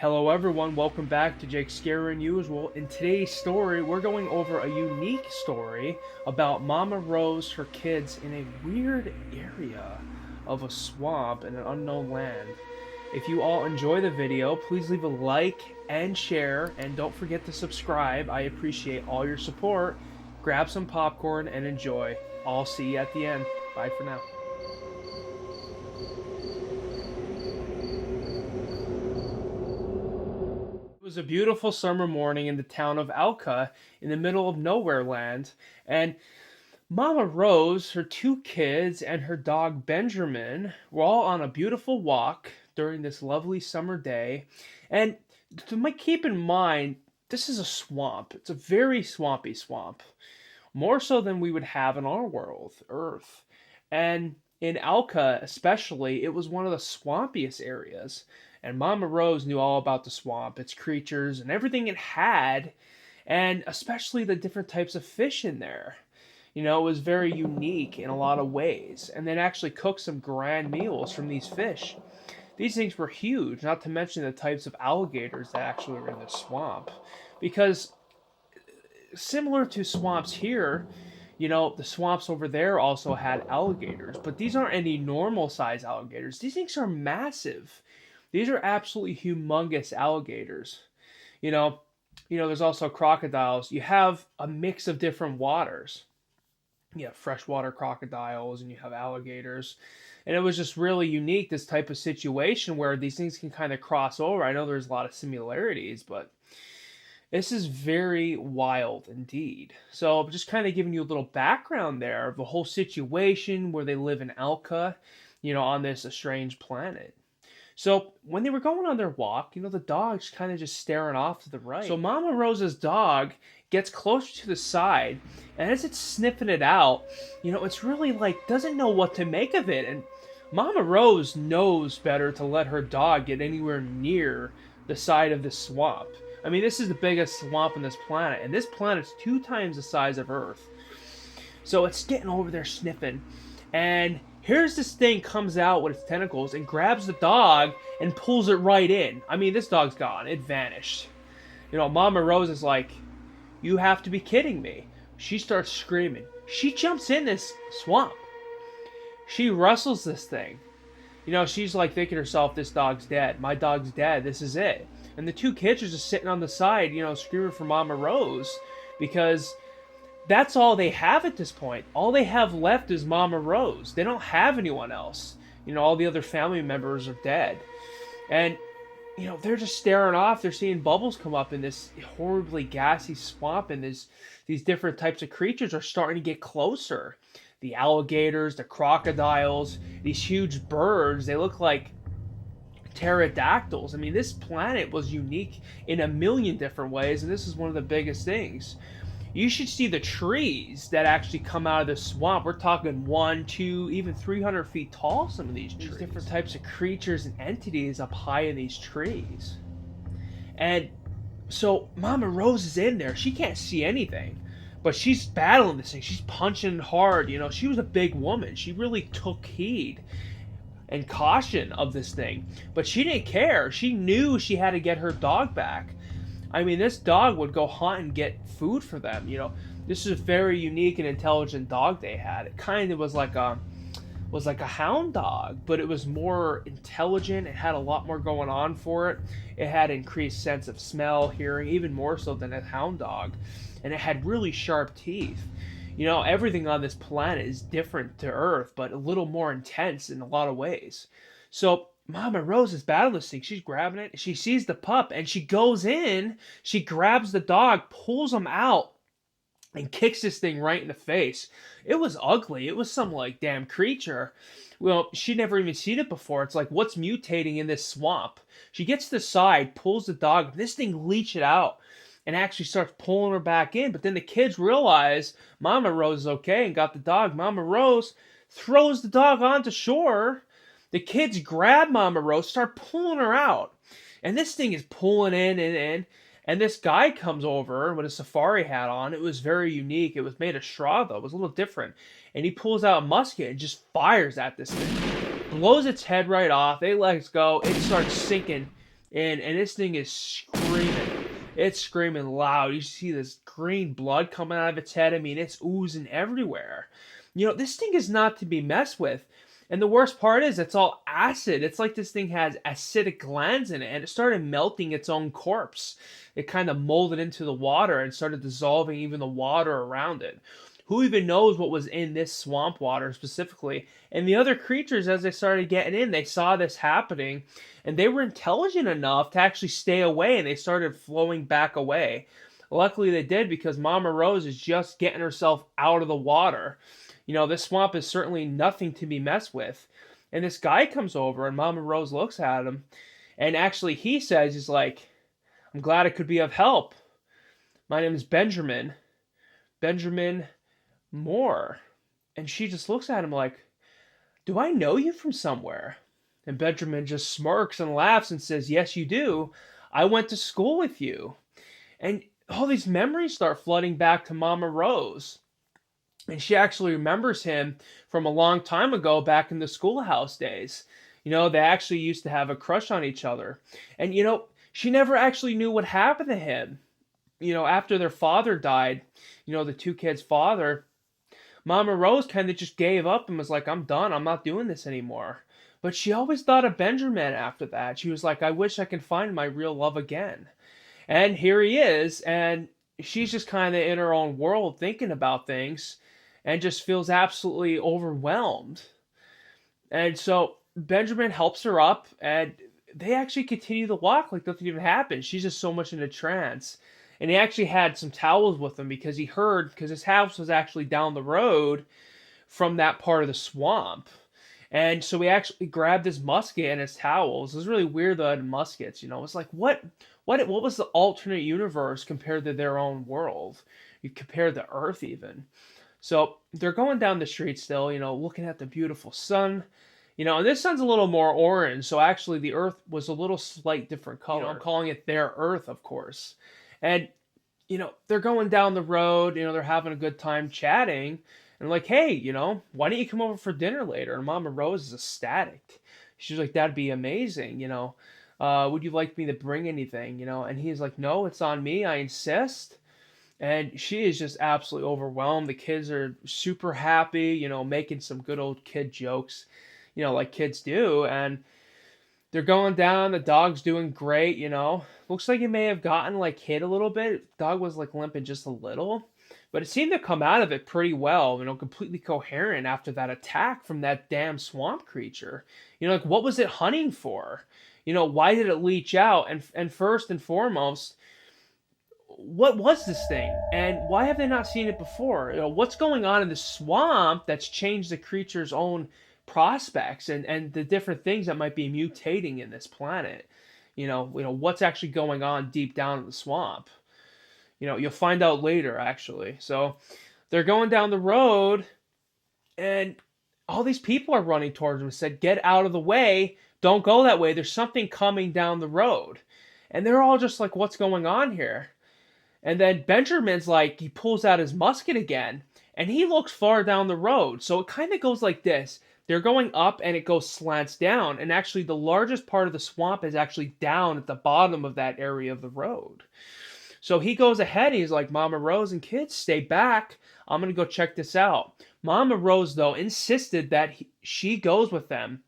Hello everyone, welcome back to jakesscaryunusual. In today's story, we're going over a unique story about Mama Rose, her kids, in a weird area of a swamp in an unknown land. If you all enjoy the video, please leave a like and share, and don't forget to subscribe. I appreciate all your support. Grab some popcorn and enjoy. I'll see you at the end. Bye for now. It was a beautiful summer morning in the town of Alka in the middle of nowhere land, and Mama Rose, her two kids, and her dog Benjamin were all on a beautiful walk during this lovely summer day. And keep in mind, this is a swamp. It's a very swampy swamp, more so than we would have in our world, Earth. And in Alka, especially, it was one of the swampiest areas. And Mama Rose knew all about the swamp, its creatures, and everything it had, and especially the different types of fish in there. You know, it was very unique in a lot of ways. And they'd actually cook some grand meals from these fish. These things were huge, not to mention the types of alligators that actually were in the swamp. Because similar to swamps here, you know, the swamps over there also had alligators, but these aren't any normal size alligators. These things are massive. These are absolutely humongous alligators. You know, there's also crocodiles. You have a mix of different waters. You have freshwater crocodiles and you have alligators. And it was just really unique, this type of situation where these things can kind of cross over. I know there's a lot of similarities, but this is very wild indeed. So I'm just kind of giving you a little background there of the whole situation where they live in Alka, on this strange planet. So when they were going on their walk, the dog's kind of just staring off to the right. So Mama Rose's dog gets closer to the side, and as it's sniffing it out, it's really like doesn't know what to make of it. And Mama Rose knows better to let her dog get anywhere near the side of this swamp. I mean, this is the biggest swamp on this planet, and this planet's 2 times the size of Earth. So it's getting over there sniffing, and here's this thing comes out with its tentacles and grabs the dog and pulls it right in. I mean, this dog's gone. It vanished. Mama Rose is like, you have to be kidding me. She starts screaming. She jumps in this swamp. She wrestles this thing. She's like thinking to herself, this dog's dead. My dog's dead. This is it. And the 2 kids are just sitting on the side, screaming for Mama Rose because that's all they have at this point. All they have left is Mama Rose. They don't have anyone else. All the other family members are dead. And, they're just staring off. They're seeing bubbles come up in this horribly gassy swamp, and these different types of creatures are starting to get closer. The alligators, the crocodiles, these huge birds, they look like pterodactyls. I mean, this planet was unique in a million different ways, and this is one of the biggest things. You should see the trees that actually come out of the swamp. We're talking 1, 2, even 300 feet tall, some of these trees. These different types of creatures and entities up high in these trees. And so Mama Rose is in there. She can't see anything, but she's battling this thing. She's punching hard. She was a big woman. She really took heed and caution of this thing, but she didn't care. She knew she had to get her dog back. I mean, this dog would go hunt and get food for them. This is a very unique and intelligent dog they had. It kind of was like a hound dog, but it was more intelligent. It had a lot more going on for it. It had increased sense of smell, hearing, even more so than a hound dog, and it had really sharp teeth. Everything on this planet is different to Earth, but a little more intense in a lot of ways. So Mama Rose is battling this thing. She's grabbing it. She sees the pup, and she goes in. She grabs the dog, pulls him out, and kicks this thing right in the face. It was ugly. It was some, damn creature. Well, she'd never even seen it before. It's like, what's mutating in this swamp? She gets to the side, pulls the dog. This thing leaches it out and actually starts pulling her back in. But then the kids realize Mama Rose is okay and got the dog. Mama Rose throws the dog onto shore. The kids grab Mama Rose, start pulling her out. And this thing is pulling in and in. And this guy comes over with a safari hat on. It was very unique. It was made of straw, though. It was a little different. And he pulls out a musket and just fires at this thing. Blows its head right off. It lets go. It starts sinking in, and this thing is screaming. It's screaming loud. You see this green blood coming out of its head. I mean, it's oozing everywhere. This thing is not to be messed with. And the worst part is it's all acid. It's like this thing has acidic glands in it, and it started melting its own corpse. It kind of molded into the water and started dissolving even the water around it. Who even knows what was in this swamp water specifically? And the other creatures, as they started getting in, they saw this happening, and they were intelligent enough to actually stay away, and they started flowing back away. Luckily, they did, because Mama Rose is just getting herself out of the water. This swamp is certainly nothing to be messed with. And this guy comes over, and Mama Rose looks at him, and actually he says, he's like, "I'm glad I could be of help. My name is Benjamin. Benjamin Moore." And she just looks at him like, "Do I know you from somewhere?" And Benjamin just smirks and laughs and says, "Yes, you do. I went to school with you." And all these memories start flooding back to Mama Rose. And she actually remembers him from a long time ago, back in the schoolhouse days. They actually used to have a crush on each other. And, she never actually knew what happened to him. After their father died, the two kids' father, Mama Rose kind of just gave up and was like, "I'm done. I'm not doing this anymore." But she always thought of Benjamin after that. She was like, "I wish I could find my real love again." And here he is, and she's just kind of in her own world thinking about things and just feels absolutely overwhelmed. And so Benjamin helps her up, and they actually continue to walk like nothing even happened. She's just so much in a trance. And he actually had some towels with him because he heard, because his house was actually down the road from that part of the swamp. And so he actually grabbed his musket and his towels. It was really weird though, had muskets, It's like, what was the alternate universe compared to their own world? You compare the Earth even. So they're going down the street still, looking at the beautiful sun. And this sun's a little more orange, so actually the Earth was a little slight different color. I'm calling it their Earth, of course. And, they're going down the road, they're having a good time chatting. And like, "Hey, why don't you come over for dinner later?" And Mama Rose is ecstatic. She's like, "That'd be amazing, would you like me to bring anything?" And he's like, "No, it's on me. I insist." And she is just absolutely overwhelmed. The kids are super happy, making some good old kid jokes, like kids do. And they're going down. The dog's doing great, Looks like he may have gotten like hit a little bit. Dog was like limping just a little. But it seemed to come out of it pretty well, completely coherent after that attack from that damn swamp creature. Like, what was it hunting for? Why did it leach out? And first and foremost, what was this thing? And why have they not seen it before? What's going on in the swamp that's changed the creature's own prospects and the different things that might be mutating in this planet? What's actually going on deep down in the swamp? You'll find out later, actually. So they're going down the road, and all these people are running towards them and said, "Get out of the way. Don't go that way. There's something coming down the road." And they're all just like, "What's going on here?" And then Benjamin's like, he pulls out his musket again, and he looks far down the road. So it kind of goes like this. They're going up, and it goes slants down. And actually, the largest part of the swamp is actually down at the bottom of that area of the road. So he goes ahead. He's like, "Mama Rose and kids, stay back. I'm going to go check this out." Mama Rose, though, insisted that she goes with them.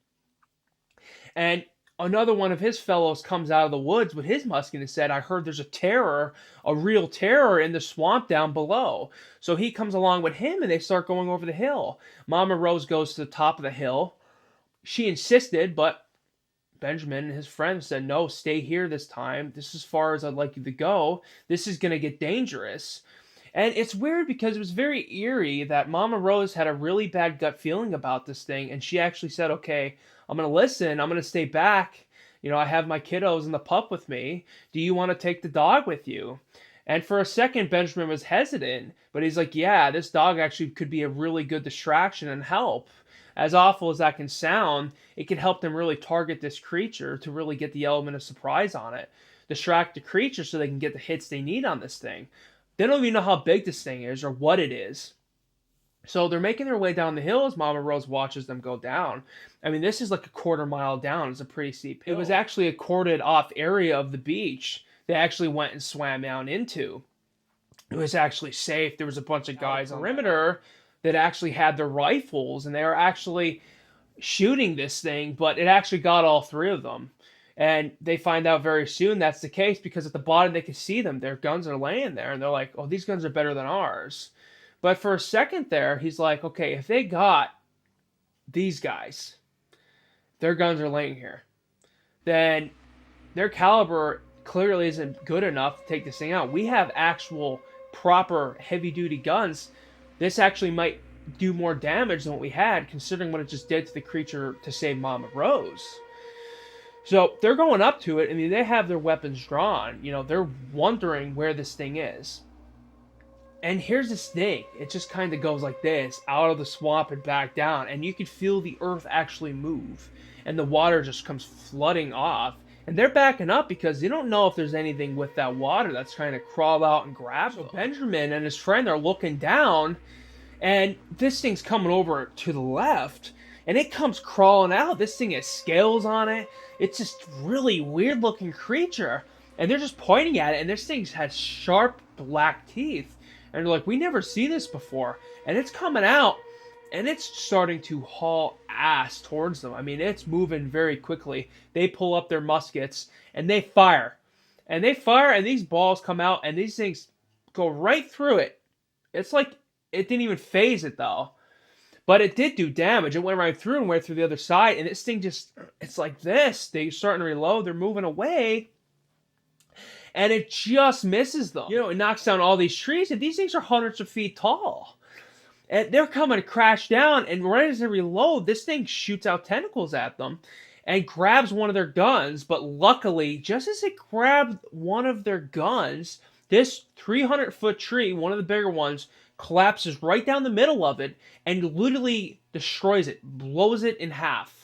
And another one of his fellows comes out of the woods with his musket and said, "I heard there's a real terror in the swamp down below." So he comes along with him, and they start going over the hill. Mama Rose goes to the top of the hill. She insisted, but Benjamin and his friends said, "No, stay here this time. This is as far as I'd like you to go. This is going to get dangerous." And it's weird because it was very eerie that Mama Rose had a really bad gut feeling about this thing, and she actually said, "Okay, I'm going to listen. I'm going to stay back. I have my kiddos and the pup with me. Do you want to take the dog with you?" And for a second, Benjamin was hesitant, but he's like, "Yeah, this dog actually could be a really good distraction and help." As awful as that can sound, it can help them really target this creature to really get the element of surprise on it. Distract the creature so they can get the hits they need on this thing. They don't even know how big this thing is or what it is. So they're making their way down the hill as Mama Rose watches them go down. I mean, this is like a quarter mile down. It's a pretty steep hill. It was actually a corded off area of the beach they actually went and swam down into. It was actually safe. There was a bunch of guys on the perimeter that actually had their rifles, and they were actually shooting this thing, but it actually got all three of them. And they find out very soon that's the case because at the bottom they can see them. Their guns are laying there, and they're like, oh, these guns are better than ours. But for a second there, he's like, okay, if they got these guys, their guns are laying here, then their caliber clearly isn't good enough to take this thing out. We have actual proper heavy duty guns. This actually might do more damage than what we had, considering what it just did to the creature to save Mama Rose. So they're going up to it. I mean, they have their weapons drawn. You know, they're wondering where this thing is. And here's this thing. It just kind of goes like this, out of the swamp and back down. And you can feel the earth actually move. And the water just comes flooding off. And they're backing up because they don't know if there's anything with that water that's trying to crawl out and grab them. So Benjamin and his friend are looking down. And this thing's coming over to the left. And it comes crawling out. This thing has scales on it. It's just really weird looking creature. And they're just pointing at it. And this thing has sharp black teeth. And they're like, we never seen this before. And it's coming out, and it's starting to haul ass towards them. I mean, it's moving very quickly. They pull up their muskets, and they fire. And they fire, and these balls come out, and these things go right through it. It's like it didn't even phase it, though. But it did do damage. It went right through and went through the other side. And this thing just, it's like this. They're starting to reload. They're moving away. And it just misses them. You know, it knocks down all these trees, and these things are hundreds of feet tall. And they're coming to crash down, and right as they reload, this thing shoots out tentacles at them and grabs one of their guns. But luckily, just as it grabbed one of their guns, this 300-foot tree, one of the bigger ones, collapses right down the middle of it and literally destroys it, blows it in half.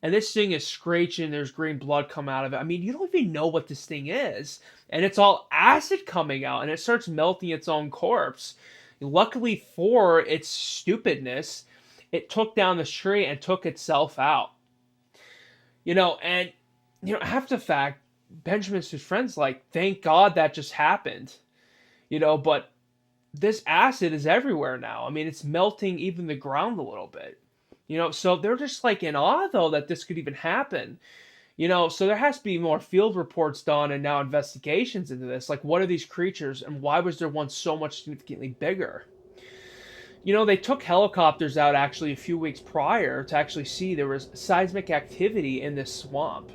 And this thing is screeching. There's green blood come out of it. I mean, you don't even know what this thing is. And it's all acid coming out. And it starts melting its own corpse. Luckily for its stupidness, it took down this tree and took itself out. You know, and, you know, after the fact, Benjamin's his friend's like, thank God that just happened. You know, but this acid is everywhere now. I mean, it's melting even the ground a little bit. You know, so they're just like in awe, though, that this could even happen. You know, so there has to be more field reports done and now investigations into this. Like, what are these creatures and why was there one so much significantly bigger? You know, they took helicopters out actually a few weeks prior to actually see there was seismic activity in this swamp.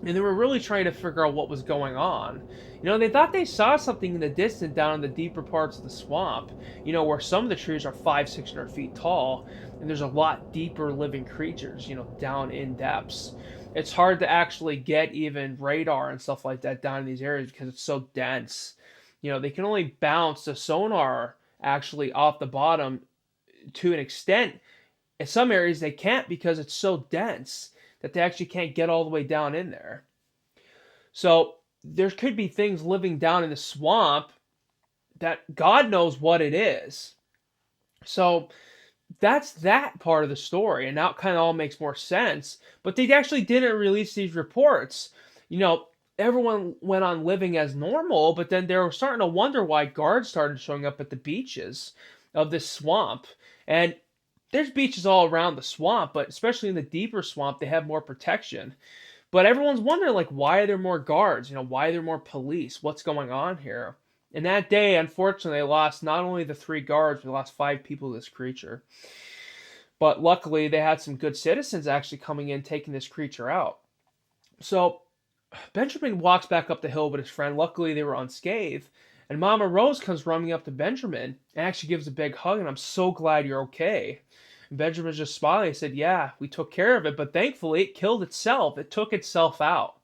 And they were really trying to figure out what was going on. You know, they thought they saw something in the distance down in the deeper parts of the swamp, you know, where some of the trees are 500-600 feet tall, and there's a lot deeper living creatures, you know, down in depths. It's hard to actually get even radar and stuff like that down in these areas because it's so dense. You know, they can only bounce the sonar actually off the bottom to an extent. In some areas they can't because it's so dense that they actually can't get all the way down in there. So there could be things living down in the swamp that God knows what it is. So that's that part of the story, and now it kind of all makes more sense. But they actually didn't release these reports. You know, everyone went on living as normal, but then they were starting to wonder why guards started showing up at the beaches of this swamp. And there's beaches all around the swamp, but especially in the deeper swamp, they have more protection. But everyone's wondering, like, why are there more guards? You know, why are there more police? What's going on here? And that day, unfortunately, they lost not only the 3 guards, we lost 5 people to this creature. But luckily, they had some good citizens actually coming in, taking this creature out. So Benjamin walks back up the hill with his friend. Luckily, they were unscathed. And Mama Rose comes running up to Benjamin and actually gives a big hug, and I'm so glad you're okay. And Benjamin's just smiling. He said, yeah, we took care of it, but thankfully it killed itself. It took itself out.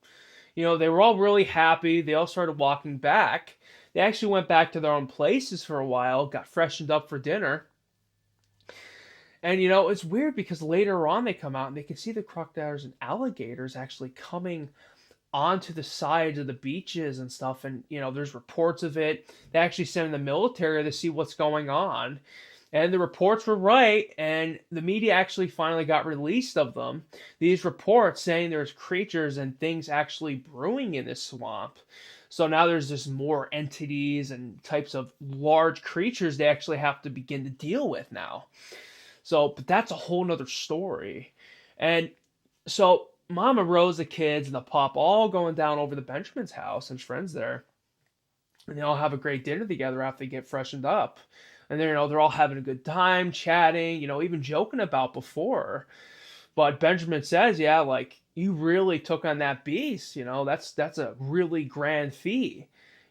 You know, they were all really happy. They all started walking back. They actually went back to their own places for a while, got freshened up for dinner. And, you know, it's weird because later on they come out and they can see the crocodiles and alligators actually coming onto the sides of the beaches and stuff. And, you know, there's reports of it. They actually send in the military to see what's going on. And the reports were right, and the media actually finally got released of them. These reports saying there's creatures and things actually brewing in this swamp. So now there's just more entities and types of large creatures they actually have to begin to deal with now. So, but that's a whole nother story. And so Mama Rose, the kids, and the pup all going down over to Benjamin's house and his friends there, and they all have a great dinner together after they get freshened up. And they're all having a good time, chatting, even joking about before. But Benjamin says, "Yeah, like you really took on that beast. That's a really grand feat."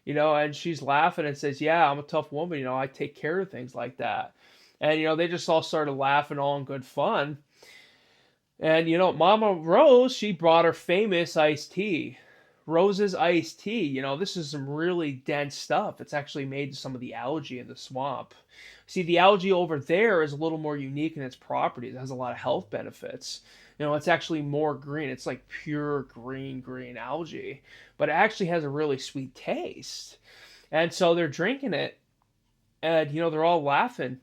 And she's laughing and says, "Yeah, I'm a tough woman. I take care of things like that." And they just all started laughing, all in good fun. And Mama Rose, she brought her famous iced tea. Rose's iced tea, this is some really dense stuff. It's actually made some of the algae in the swamp. See, the algae over there is a little more unique in its properties. It has a lot of health benefits. It's actually more green. It's like pure green algae, but it actually has a really sweet taste. And so they're drinking it, and they're all laughing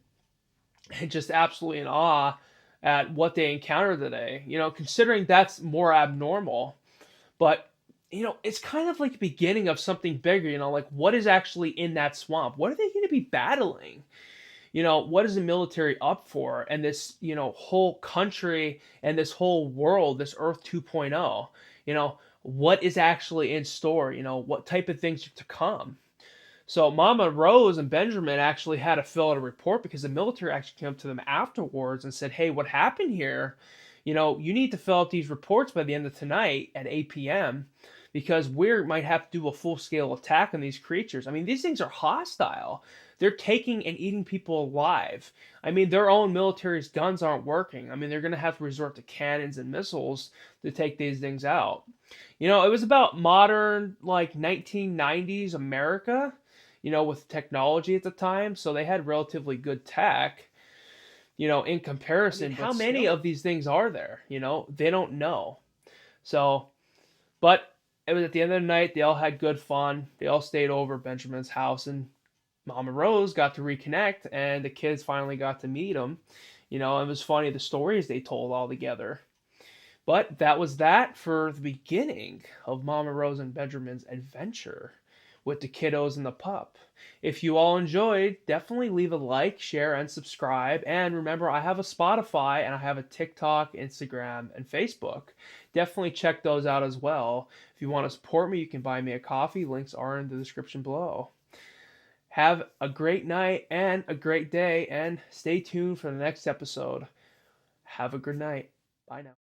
and just absolutely in awe at what they encountered today. Considering that's more abnormal, but it's kind of like the beginning of something bigger. Like what is actually in that swamp? What are they going to be battling? What is the military up for? And this, whole country and this whole world, this Earth 2.0, what is actually in store? What type of things are to come? So Mama Rose and Benjamin actually had to fill out a report because the military actually came up to them afterwards and said, "Hey, what happened here? You need to fill out these reports by the end of tonight at 8 p.m. because we might have to do a full-scale attack on these creatures." I mean, these things are hostile. They're taking and eating people alive. I mean, their own military's guns aren't working. I mean, they're going to have to resort to cannons and missiles to take these things out. It was about modern, like 1990s America, with technology at the time. So they had relatively good tech, in comparison. I mean, how many of these things are there? They don't know. So, but it was at the end of the night. They all had good fun. They all stayed over at Benjamin's house, and Mama Rose got to reconnect, and the kids finally got to meet him. It was funny the stories they told all together. But that was that for the beginning of Mama Rose and Benjamin's adventure with the kiddos and the pup. If you all enjoyed, definitely leave a like, share, and subscribe. And remember, I have a Spotify and I have a TikTok, Instagram, and Facebook. Definitely check those out as well. If you want to support me, you can buy me a coffee. Links are in the description below. Have a great night and a great day, and stay tuned for the next episode. Have a good night. Bye now.